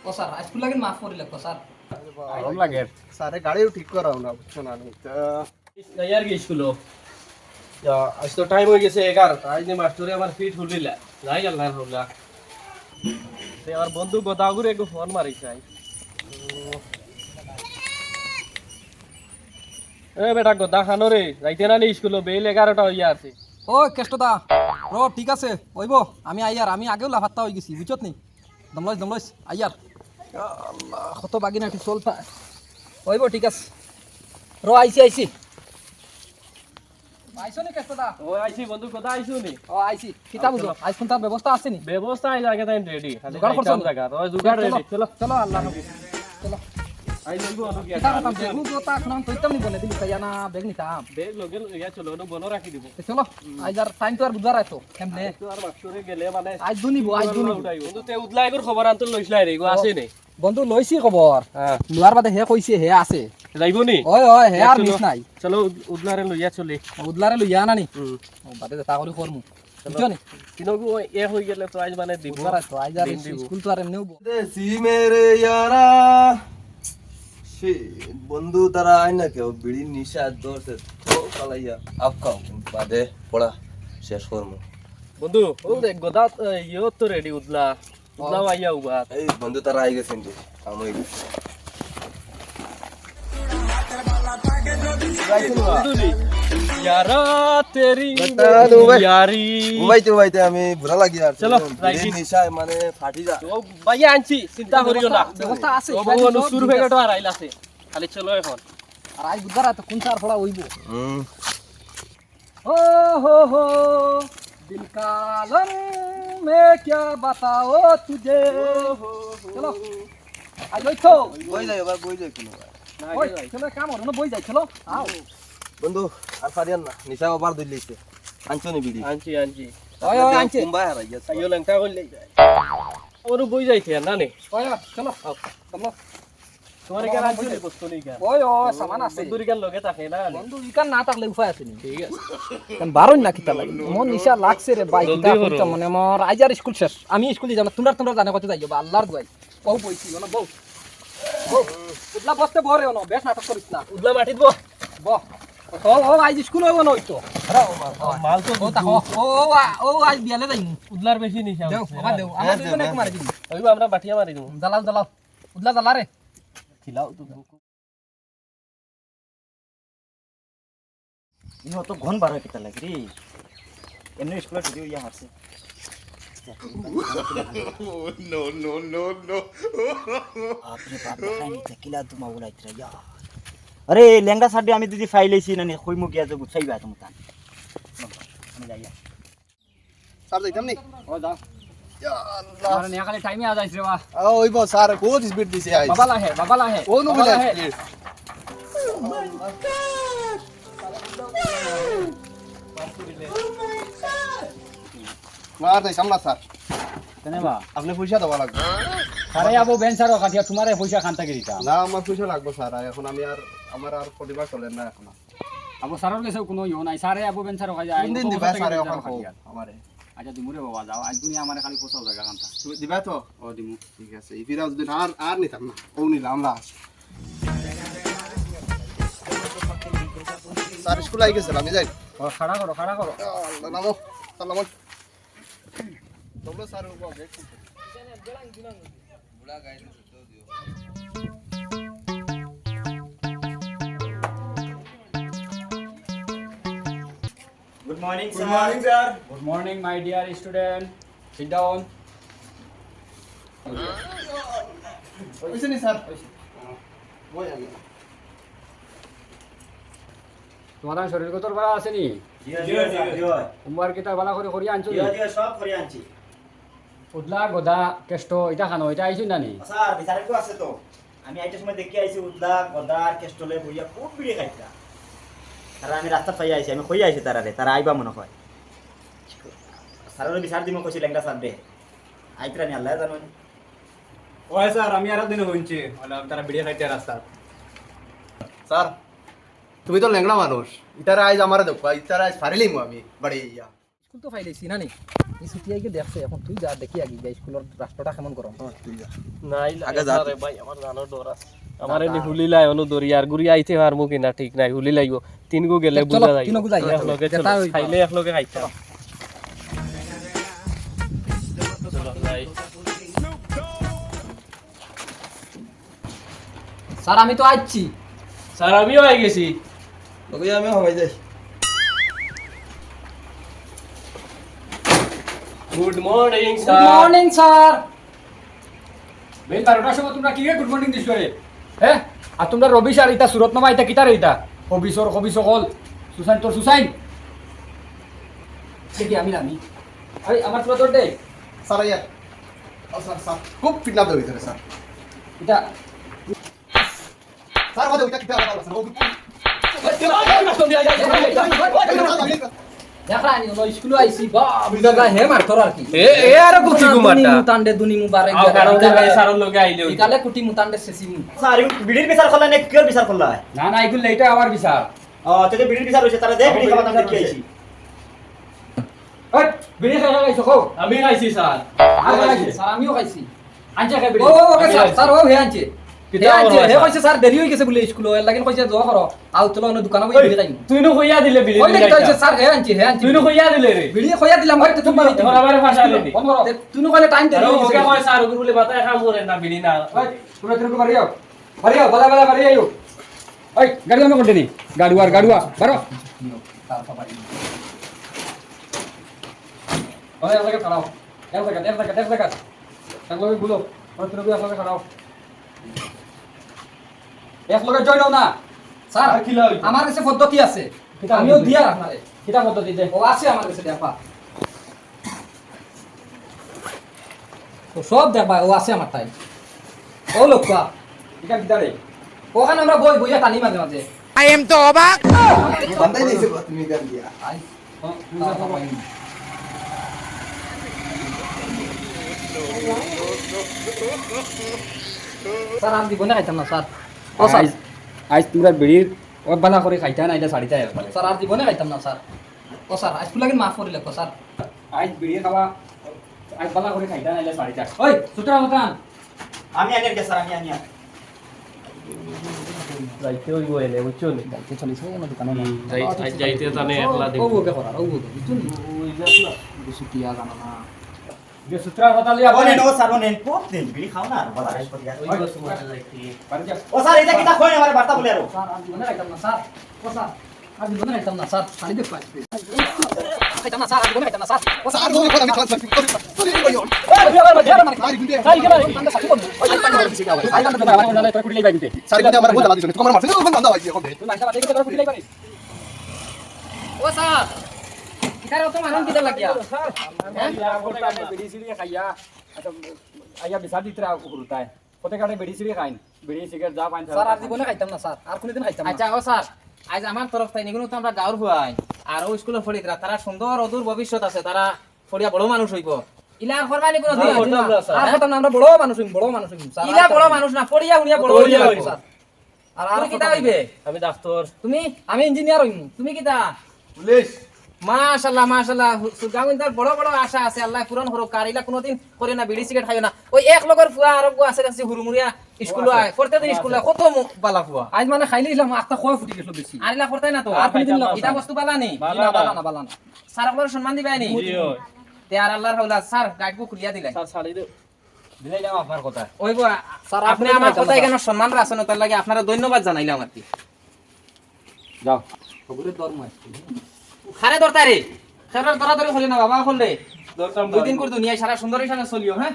ও sir school লাগিন মাফ করে লাগতো স্যার গরম লাগে সারে গাড়িও ঠিক করাও না বুঝছো না আমি ইয়ার কি স্কুল আজ তো টাইম হয়ে গেছে 11টা আজ নে মাস্টারে আমার ফিট হুলিলা যাই আল্লাহ হুলা তে আমার বন্ধু গোদাগুরে একটু ফোন মারিছে এ বেটা গোদা খানো রে যাইতে না নি স্কুল বেল 11টা হইয়া আছে ও কেষ্টদা র ঠিক আছে ওইব আমি আইয়ার আমি আগেও লাফাত্তা হয়ে গেছি বুঝছত নি দমলইস আইয়ার আল্লাহ কত বাগিনা ঠিক চলতা ওইব ঠিক আছে র আইছি আইছো নি কেষ্টদা ও আইছি বন্ধু গোদা আইছো নি ও আইছি কিতা বুঝো আইস কোন তার ব্যবস্থা আছে নি ব্যবস্থা আই জায়গা তাই রেডি খালি জোগাড় করছো নি? জায়গা তো জুগাড় রেডি চলো চলো আল্লাহ হাফেজ চলো আই লইবো অনু কি কিতা করতাম বেগু গোতা এখন আমি কইতাম নি বলে দিলি তাই না বেগ নিতাম বেগ লগে ইয়া চলো অনু বনো রাখি দিব চলো আইজার টাইম তো আর বুঝার আইতো কেমনে তো আর মাস্টারে গেলে মানে আজ দুনিব বন্ধু তে উদলাই এর খবর আনতে লইছলাই রে গো আছে নি বন্ধু লইছি খবর হ্যাঁ লোয়ার বাদে হে কইছে হে আছে যাইবো নি ওই হে আর মিস নাই চলো উদলারে লইয়া চলি উদলারে লইয়া নানি ও বাদে তা করি করমু বুঝছো নি কিন্তু এ হই গেলে তো আজ মানে দিব বুঝার আইতো আইজার দিন দিব। স্কুল তো আর এমনিও দেশি মেরে ইয়ারা সে বন্ধু তারা আয় না কেউ বিড়ি নিশা দোষে তো কালাইয়া আপকাও বাদে পড়া শেষ করমু বন্ধু ও দেখ গোদা ইয়ো তো রেডি উদলা উদলা আইয়া উবা এই বন্ধু তারা আই গেছেন তো আমই বন্ধু নি यारा तेरी बतालू भाई। यारी উবাইতে আমি বুড়া লাগি আর চলো, বিড়ি রাইট। নিশা মানে ফাটি যা ও ভাইয়া আনছি চিন্তা করিও না ব্যবস্থা আছে ও বহু অনু সুর ভেগটো আর আইলাছে খালি চলো এখন আর আই বুঝার আইতো কোন সার ফড়া হইবো হুম ओ हो दिल का आलम मैं क्या बताओ तुझे चलो आज लई तो বই যাই এবার বই যাই কোনো ওই চলো কাম হলো না বই যাই চলো আও বন্ধু আর পারিয়ান না নিশা ওভার দিল লইছে আনছনি বিড়ি আনছি আনছি ওই আনছে কুম্বা হারাই গেছে তাইও লঙ্কা করলে ওর বই যাইতে না নে ওই চলো চলো তোমার এখানে আনছি বস্তু নেই কেন ওই সামান আছে বন্ধুর এখানে লগে থাকে না বন্ধু ইকান না থাকলে উপায় আছে নি ঠিক আছে কারণ বারোই না কিতা লাগে মন নিশা লাগছে রে ভাই জলদি কিতা করো। করতাম মানে আমার আইজার স্কুল শেষ আমি স্কুলে যাব তোমরা জানা কত যাইবা আল্লাহর দুয়াই বউ বইছি না বউ বউ উদলা বসতে ভরে না বেশ নাটক করিস না উদলা মাটিত বো বহ ও আজ স্কুল হইব না হইতো মাল তো ও তা ও আজ বিয়ালে যাই উদলার বেশি নিশা দেও আমার দেও আমার দুজনে এক মারি দিবি ওই আমরা বাটিয়া মারি দেবো জ্বালাও উদলা জ্বালা রে খিলাও তো ইনো তো ঘন বার কিতা লাগে রে এমনি স্কুলে ছুটি হইয়া হারছে আপনি বাপ দেখাই নি কিলা তুমা উলাইতরা ইয়া আরে লেঙ্গা সাডে আমি দিদি ফাইলেছি না নি কইমু গিয়া যে গুছাইবা তুমি তান আমি যাইয়া স্যার যাইতাম নি ও যাও ইয়া আল্লাহ আমার নিয়া খালি টাইমে আ যাইছ রে বা ওইব স্যার কোত স্পিড দিছে আই বাবা লাহে ও নো বলে স্পিড মার দেই সামনা স্যার কেনে বা আপনি পয়সা দেওয়া লাগবে আরে আবো বেঞ্চারো কাটিয়া তোমারে পয়সা খান্তা গিরিতা না আমার পয়সা লাগবে স্যার এখন আমি আর আমার আর পরিবার চলে না এখন আবো সারর কাছে কোনো ইও নাই সারে আবো বেঞ্চারো কাজা কোন দিন দিবা স্যার এখন আমারে আচ্ছা দিমুরে বাবা যাও আজ দুনিয়া আমারে খালি পোছাও জায়গা খান্তা তুমি দিবা তো ও দিমু ঠিক আছে এই ফিরাজ দিন আর নিতাম না ও নিলাম লাস্ট স্যার স্কুল আই গেছে আমি যাই ও খাড়া করো আল্লাহ নামো সালাম তোমরা স্যার উপর দেখ বুড়া গাইলে তো দিও good morning sir good morning my dear student sit down ওইছে নি স্যার বই আমি তোমার শরীর কত ভালো আছে নি হোমওয়ার্ক কিটা ভালো করে করিয়া আনছো সব করে আনছি উদলা গদা কেষ্ট এটা খানো এটা আইছো না নি স্যার বিচারকও আছে তো আমি আইটার সময় দেখি আইছি উদলা গদা কেষ্টলে বইয়া খুব বিড়ি খাইতা আর আমি রাস্তা পাই আইছি আমি কই আইছি তারা আইবা মনে হয় স্যারের বিচার দিমো কইছি লেঙ্গা স্যার দে আইতরা নি আল্লাহ জানো ওই স্যার আমি আর দিন হইছি বলে তারা ভিডিও খাইতে রাস্তা স্যার তুমি তো ল্যাংড়া মানুষ ইতারা আইজ আমারে দেখো ইতারা আইজ ফারিলিম আমি বাড়ি ইয়া স্কুল তো ফাইলেছি না নি এই ছুটি আইকে দেখছে এখন তুই যা দেখি আগে যা স্কুলের রাস্তাটা কেমন করম তুই যা নাই আগে যা। রে ভাই আমার জানো ডর আছে আমার এনে হুলিলাই অনু দরিয়ার গুড়ি আইতে পারমু কিনা ঠিক নাই হুলি লাইব তিন গো গেলে চলো, বুঝা যায় তিনগো যাই। একলগে চলো যেটা হইবো। খাইলে একলগে খাইতাম চলো যাই স্যার আমি তো আইছি স্যার আমিও আই গেছি তোকে আমি হবাই যাই good morning good sir morning sir bell 12টার সময় তোমরা কি গুড মর্নিং দিছ রে হ্যাঁ আর তোমরা রবি স্যার ইতা সুরত নামা ইতা কিতা রে ইতা হবি সকল সুসাইন তোর সুসাইন দেখি আমি আরে আমার পুরো তোর দে স্যার ইয়ার স্যার খুব কিডন্যাপ হয়ে গেছে স্যার ইতা স্যার আমাদের ওইটা কিডন্যাপ করা স্যার ও দেখা নি নো স্কুল আইছি বা বিদাগা হে মার তোর আর কি এ আর গুটি গুমাটা মুতান্ডে দুনি মুবারক আও কারণ স্যারের লগে আইলে ইকালে কুটি মুতান্ডে সেসিমু স্যার এগুলো বিড়ির বিচার করলা না কিয়র বিচার করলা না না এগুলো এইটা আমার বিচার তোকে বিড়ির বিচার হয়েছে তারা দে বিড়ি খাওয়া দাম দেখি আইছি ওই বিড়ি খাই খাইছো কও আমি খাইছি স্যার আর খাইছে স্যার আমিও খাইছি আনছে খাই বিড়ি ও ওকে স্যার স্যার ও হে আনছে কিতা হে আনছে বড় হে স্যার? কইছে স্যার দেরি হই গেছে বলে স্কুল এর লাগি কইছে জো করো আউ চলো অন্য দোকানে বই বিড়ি খাইমু তুই নো কইয়া দিলে বিলি কইলে কি কইছে স্যার হে আনছে তুই নো কইয়া দিলে রে বিড়ি খইয়া দিলাম হয়তো তুমি এখন আমার ভাষা দিবি ফোন করো তুই কইলে টাইম দেরি হই ওকে গেছে কয় স্যার ওগুলো বলে বাতায় কাম করে না বিলি না ওই তোমরা তিনকে বাড়ি আও বালা আইও ওই গাড়ি আমি কোনটা দি গাড়ুয়া বারো ওই এক জায়গা খাড়াও এক জায়গা এক লগে গুলো ওই তুমি এক লগে খাড়াও এক লগে জয়েন হও না স্যার আর কি লয়? আমার কাছে পদ্ধতি আছে কিতা আমিও পদ্ধতি? দিয়া আপনারে কিতা পদ্ধতি দে ও আছে আমার কাছে দেখবা ও সব দেখবা ও আছে আমার তাই ও লোকা কিতা কিতা রে ওখানে আমরা বইয়া টানি মাঝে মাঝে বান্দাই দিয়েছে তুমি গান দিয়া আই স্যার আর দিব না খাইতাম না স্যার ও স্যার আজ তোমরা বিড়ির ও বালা করে খাইতা না এটা সাড়িতা স্যার আর দিব না খাইতাম না স্যার ও স্যার আজ লাগিন মাফ করে লেখো স্যার আজ বিড়ি খাওয়া আজ বালা করে খাইতা না এটা সাড়িতা ওই সুতরা হতান আমি আনিয়া কে স্যার আমি আনিয়া যাইতে হইব এলে বুঝছো নি যাইতে চলিছে না দোকানে যাইতে জানে একলা ও দেখো ওকে করা ও ওকে বুঝছো নি বেশি টিয়া জানো না যে সুতরা হতা লিয়া ও নেন ও স্যার ও নেন খুব দিন বিড়ি খাও না আর বলা রাইস করিয়া ওই বস মারা যাইতে বাড়ি যা ও স্যার এটা কিটা কই আমার বার্তা বলে আরো স্যার আর দিব না খাইতাম না স্যার ও স্যার আর দিব না খাইতাম না স্যার শাড়ি দেখ পাই খাইতাম না স্যার আর দিব না খাইতাম না স্যার ও স্যার স্যার তুমি কথা আমি খালাস করি করি করি স্যার কিন্তু আমার বলতে পারছিস তোমার মারছে না বান্দা হইছে এখন ও স্যার কিতার তো মানুষ কিতা লাগিয়া বিড়ি সিড়ি খাইয়া আচ্ছা আইয়া বিচার দিতে হুরতায় কত কাটে বিড়ি সিড়ি খাইন বিড়ি সিগারেট যা পাইন স্যার আর দিব না খাইতাম না স্যার আর কোনদিন খাইতাম না আচ্ছা ও স্যার আজ আমার তরফ থেকে নিগুলো তো আমরা গাঁর হুয়াই আর ও স্কুলের ফড়িকরা তারা সুন্দর অদূর ভবিষ্যৎ আছে তারা ফড়িয়া বড় মানুষ হইব ইলার ফরমানি কোনো দিন আছে না আর খাইতাম না আমরা বড় মানুষ হইম স্যার ইলা বড় মানুষ না ফড়িয়া উনিয়া বড় বড় হইয়া হইব। স্যার আর আর কিতা হইবে আমি ডাক্তার তুমি আমি ইঞ্জিনিয়ার হইম তুমি কিতা পুলিশ মাশাআল্লাহ সুগাউন তার বড় বড় আশা আছে আল্লাহ পূরণ করুক আর ইলা কোনোদিন করে না বিড়ি সিগারেট খাইও না ওই এক লগর ফুয়া আর গো আছে আছে হুরমুরিয়া স্কুল আয় পড়তে দিন স্কুল কত বালা ফুয়া আজ মানে খাইলে ইলাম আত্মা খয় ফুটি গেছিল বেশি আর ইলা করতে না তো আর কোনদিন না এটা বস্তু বালা নেই না বালা না স্যার আপনার সম্মান দিবাই নি জি ওই তে আর আল্লাহর হাওলা স্যার গাইডবুক খুলিয়া দিলাই স্যার ছাড়ি দে দিলাই যাও আপনার কথা ওই গো স্যার, আপনি আপনি আমার খাইতাম কথা না, এখানে সম্মান রাখছেন তার লাগে আপনারা ধন্যবাদ জানাইলাম আর কি যাও খবরের দরমা খারে দরতারে খেলার দরাদরি হলি না বাবা হলে দরকার দুই দিন করে দুনিয়ায় সারা সুন্দর হিসাবে চলিও হ্যাঁ